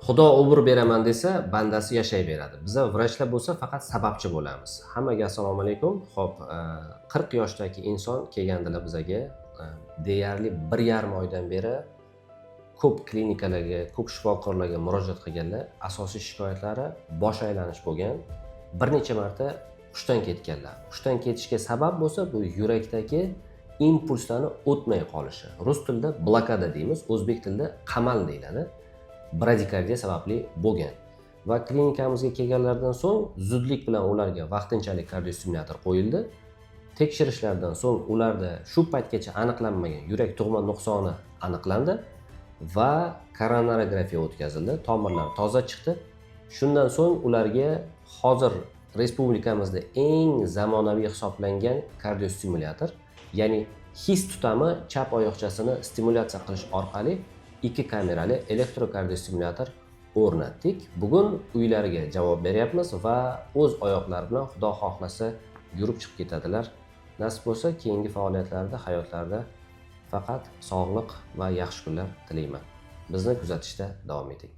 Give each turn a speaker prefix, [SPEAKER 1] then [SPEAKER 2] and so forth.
[SPEAKER 1] Xudo umr beraman desa, bandasi yashayveradi. Biz vrachlar bo'lsa faqat sababchi bo'lamiz. Hammaga assalomu alaykum. Xo'p, 40 yoshdagi inson kelgandilar bizaga. Deyarli 1,5 oydan beri ko'p klinikalarga, ko'p shifokorlarga murojaat qilganlar. Asosiy shikoyatlari bosh aylanish bo'lgan. Bir necha marta hushdan ketganlar. Hushdan ketishga sabab bo'lsa, bu yurakdagi impulslarni o'tmay qolishi. Rus tilida blokada deymiz, o'zbek tilida qamal deyiladi. Bradikardiya sababli bo'lgan va klinikamizga kelganlardan so'ng zudlik bilan ularga vaqtinchalik kardiostimulyator qo'yildi. Tekshirishlardan so'ng ularda shu paytgacha aniqlanmagan yurak tug'ma nuqsoni aniqlandi va koronarografiya o'tkazildi. Tomirlar toza chiqdi. Shundan so'ng ularga hozir respublikamizda eng zamonaviy hisoblangan kardiostimulyator, ya'ni his tutami chap oyoqchasini stimulyatsiya qilish orqali 2 kamerali elektrokardiostimulyator o'rnatdik. Bugun uylariga javob beryapmiz va o'z oyoqlari bilan Xudo xohlasa yurib chiqib ketadilar. Nasib bo'lsa, keyingi faoliyatlarida, hayotlarida faqat sog'lik va yaxshi kunlar tilayman. Bizni kuzatishda davom eting.